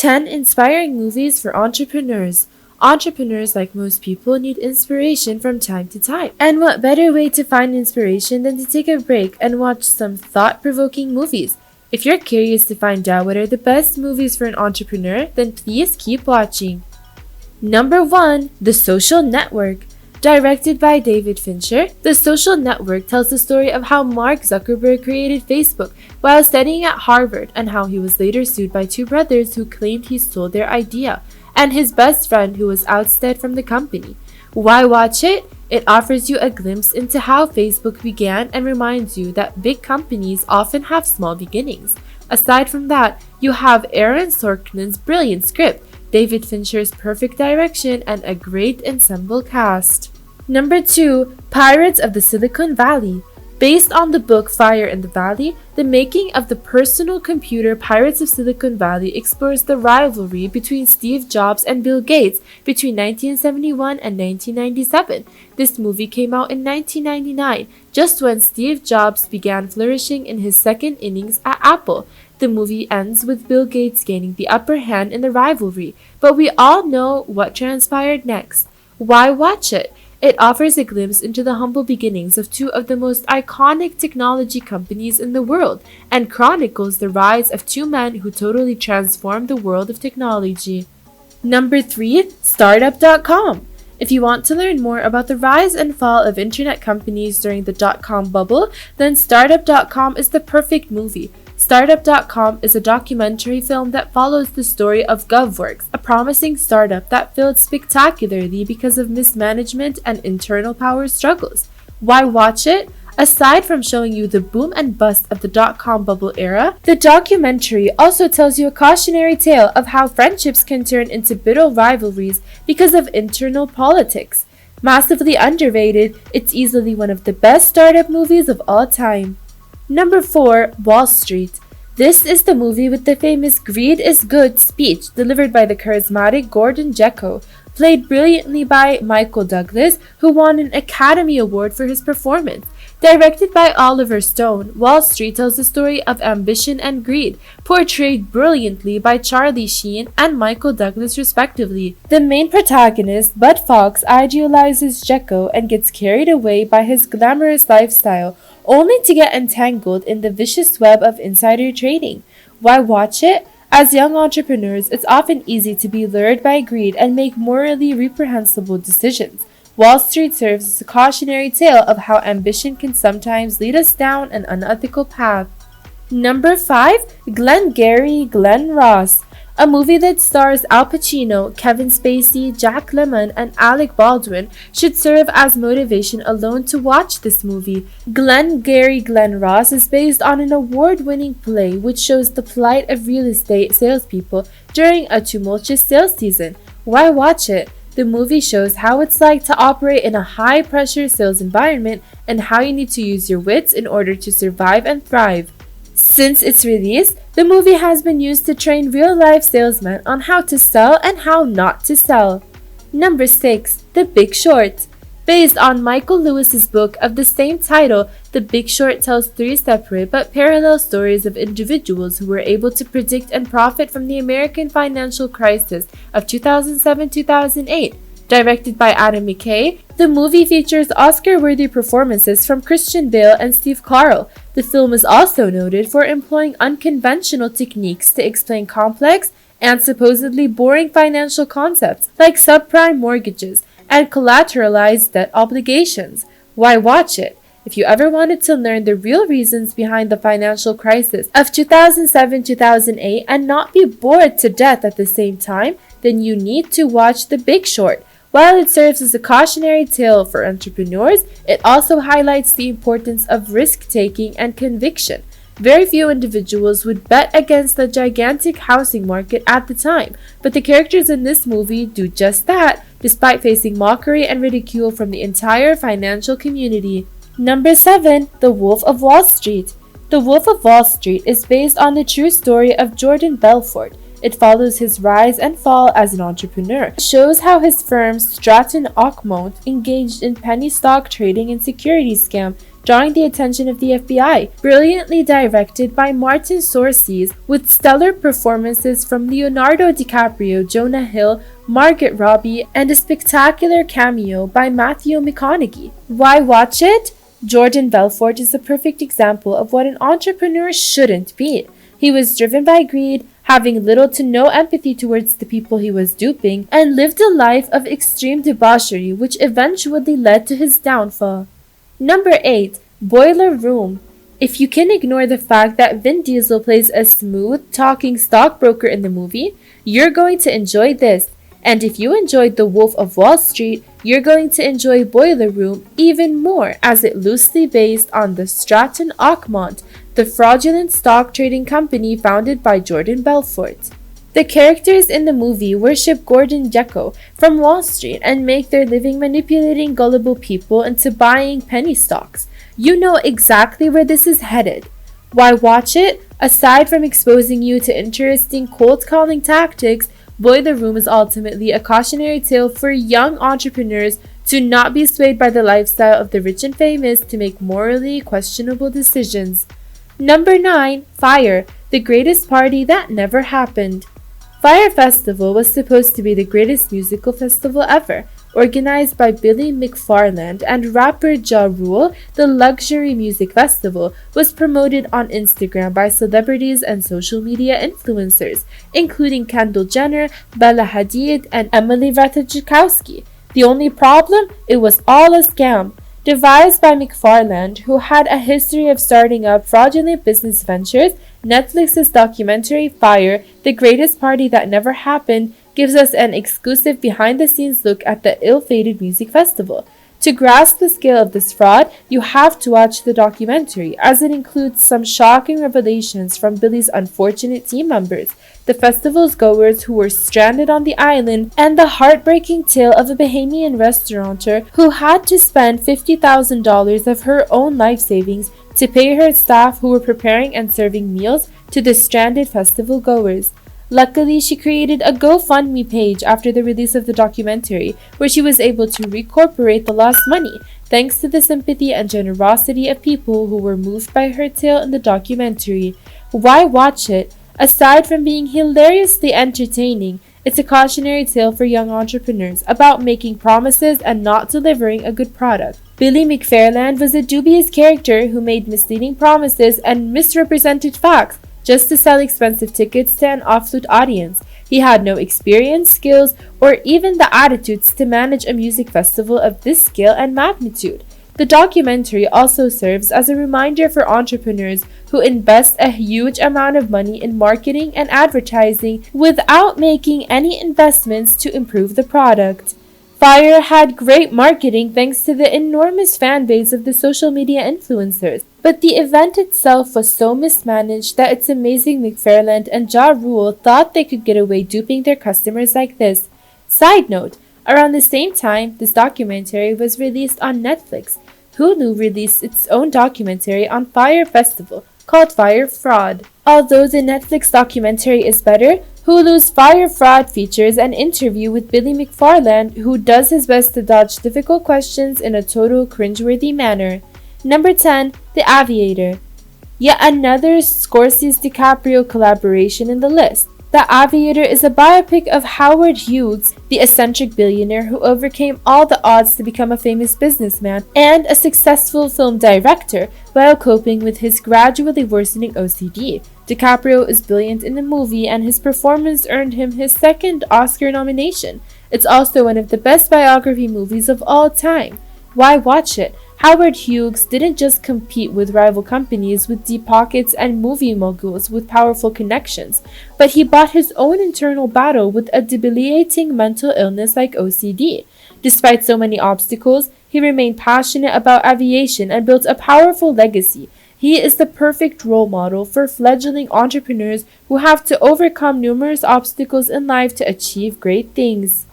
10 Inspiring Movies for Entrepreneurs. Entrepreneurs, like most people, need inspiration from time to time. And what better way to find inspiration than to take a break and watch some thought-provoking movies? If you're curious to find out what are the best movies for an entrepreneur, then please keep watching. Number 1. The Social Network. Directed by David Fincher, The Social Network tells the story of how Mark Zuckerberg created Facebook while studying at Harvard and how he was later sued by two brothers who claimed he stole their idea, and his best friend who was ousted from the company. Why watch it? It offers you a glimpse into how Facebook began and reminds you that big companies often have small beginnings. Aside from that, you have Aaron Sorkin's brilliant script, David Fincher's perfect direction, and a great ensemble cast. Number 2. Pirates of the Silicon Valley. Based on the book Fire in the Valley, the making of the personal computer Pirates of Silicon Valley explores the rivalry between Steve Jobs and Bill Gates between 1971 and 1997. This movie came out in 1999, just when Steve Jobs began flourishing in his second innings at Apple. The movie ends with Bill Gates gaining the upper hand in the rivalry, but we all know what transpired next. Why watch it? It offers a glimpse into the humble beginnings of two of the most iconic technology companies in the world and chronicles the rise of two men who totally transformed the world of technology. Number 3. Startup.com. If you want to learn more about the rise and fall of internet companies during the dot-com bubble, then Startup.com is the perfect movie. Startup.com is a documentary film that follows the story of GovWorks, a promising startup that failed spectacularly because of mismanagement and internal power struggles. Why watch it? Aside from showing you the boom and bust of the dot-com bubble era, the documentary also tells you a cautionary tale of how friendships can turn into bitter rivalries because of internal politics. Massively underrated, it's easily one of the best startup movies of all time. Number 4. Wall Street. This is the movie with the famous "Greed is Good" speech delivered by the charismatic Gordon Gekko, played brilliantly by Michael Douglas, who won an Academy Award for his performance. Directed by Oliver Stone, Wall Street tells the story of ambition and greed, portrayed brilliantly by Charlie Sheen and Michael Douglas respectively. The main protagonist, Bud Fox, idealizes Gekko and gets carried away by his glamorous lifestyle, only to get entangled in the vicious web of insider trading. Why watch it? As young entrepreneurs, it's often easy to be lured by greed and make morally reprehensible decisions. Wall Street serves as a cautionary tale of how ambition can sometimes lead us down an unethical path. Number 5. Glengarry Glen Ross. A movie that stars Al Pacino, Kevin Spacey, Jack Lemmon, and Alec Baldwin should serve as motivation alone to watch this movie. Glengarry Glen Ross is based on an award-winning play which shows the plight of real estate salespeople during a tumultuous sales season. Why watch it? The movie shows how it's like to operate in a high-pressure sales environment and how you need to use your wits in order to survive and thrive. Since its release, the movie has been used to train real-life salesmen on how to sell and how not to sell. Number 6. The Big Short. Based on Michael Lewis's book of the same title, The Big Short tells 3 separate but parallel stories of individuals who were able to predict and profit from the American financial crisis of 2007-2008. Directed by Adam McKay, the movie features Oscar-worthy performances from Christian Bale and Steve Carell. The film is also noted for employing unconventional techniques to explain complex and supposedly boring financial concepts like subprime mortgages and collateralized debt obligations. Why watch it? If you ever wanted to learn the real reasons behind the financial crisis of 2007-2008 and not be bored to death at the same time, then you need to watch The Big Short. While it serves as a cautionary tale for entrepreneurs, it also highlights the importance of risk-taking and conviction. Very few individuals would bet against the gigantic housing market at the time, but the characters in this movie do just that, despite facing mockery and ridicule from the entire financial community. Number 7. The Wolf of Wall Street. The Wolf of Wall Street is based on the true story of Jordan Belfort. It follows his rise and fall as an entrepreneur. It shows how his firm, Stratton Oakmont, engaged in penny stock trading and securities scam drawing the attention of the FBI, brilliantly directed by Martin Scorsese, with stellar performances from Leonardo DiCaprio, Jonah Hill, Margot Robbie, and a spectacular cameo by Matthew McConaughey. Why watch it? Jordan Belfort is a perfect example of what an entrepreneur shouldn't be. He was driven by greed, having little to no empathy towards the people he was duping, and lived a life of extreme debauchery which eventually led to his downfall. Number 8. Boiler Room. If you can ignore the fact that Vin Diesel plays a smooth-talking stockbroker in the movie, you're going to enjoy this. And if you enjoyed The Wolf of Wall Street, you're going to enjoy Boiler Room even more, as it loosely based on the Stratton Oakmont, the fraudulent stock trading company founded by Jordan Belfort. The characters in the movie worship Gordon Gekko from Wall Street and make their living manipulating gullible people into buying penny stocks. You know exactly where this is headed. Why watch it? Aside from exposing you to interesting cold calling tactics, Boiler Room is ultimately a cautionary tale for young entrepreneurs to not be swayed by the lifestyle of the rich and famous to make morally questionable decisions. Number 9. Fire, the greatest party that never happened. Fire Festival was supposed to be the greatest musical festival ever. Organized by Billy McFarland and rapper Ja Rule, the luxury music festival was promoted on Instagram by celebrities and social media influencers, including Kendall Jenner, Bella Hadid, and Emily Ratajkowski. The only problem? It was all a scam. Devised by McFarland, who had a history of starting up fraudulent business ventures, Netflix's documentary Fire, The Greatest Party That Never Happened, gives us an exclusive behind-the-scenes look at the ill-fated music festival. To grasp the scale of this fraud, you have to watch the documentary, as it includes some shocking revelations from Billy's unfortunate team members, the festival's goers who were stranded on the island, and the heartbreaking tale of a Bahamian restaurateur who had to spend $50,000 of her own life savings to pay her staff who were preparing and serving meals to the stranded festival goers. Luckily, she created a GoFundMe page after the release of the documentary, where she was able to recuperate the lost money, thanks to the sympathy and generosity of people who were moved by her tale in the documentary. Why watch it? Aside from being hilariously entertaining, it's a cautionary tale for young entrepreneurs about making promises and not delivering a good product. Billy McFarland was a dubious character who made misleading promises and misrepresented facts just to sell expensive tickets to an affluent audience. He had no experience, skills, or even the attitudes to manage a music festival of this scale and magnitude. The documentary also serves as a reminder for entrepreneurs who invest a huge amount of money in marketing and advertising without making any investments to improve the product. Fire had great marketing thanks to the enormous fan base of the social media influencers, but the event itself was so mismanaged that it's amazing McFarland and Ja Rule thought they could get away duping their customers like this. Side note, around the same time this documentary was released on Netflix, Hulu released its own documentary on Fire Festival called Fire Fraud. Although the Netflix documentary is better, Hulu's Fire Fraud features an interview with Billy McFarland, who does his best to dodge difficult questions in a total cringeworthy manner. Number 10. The Aviator. Yet another Scorsese-DiCaprio collaboration in the list. The Aviator is a biopic of Howard Hughes, the eccentric billionaire who overcame all the odds to become a famous businessman and a successful film director while coping with his gradually worsening OCD. DiCaprio is brilliant in the movie, and his performance earned him his second Oscar nomination. It's also one of the best biography movies of all time. Why watch it? Howard Hughes didn't just compete with rival companies with deep pockets and movie moguls with powerful connections, but he bought his own internal battle with a debilitating mental illness like OCD. Despite so many obstacles, he remained passionate about aviation and built a powerful legacy. He is the perfect role model for fledgling entrepreneurs who have to overcome numerous obstacles in life to achieve great things.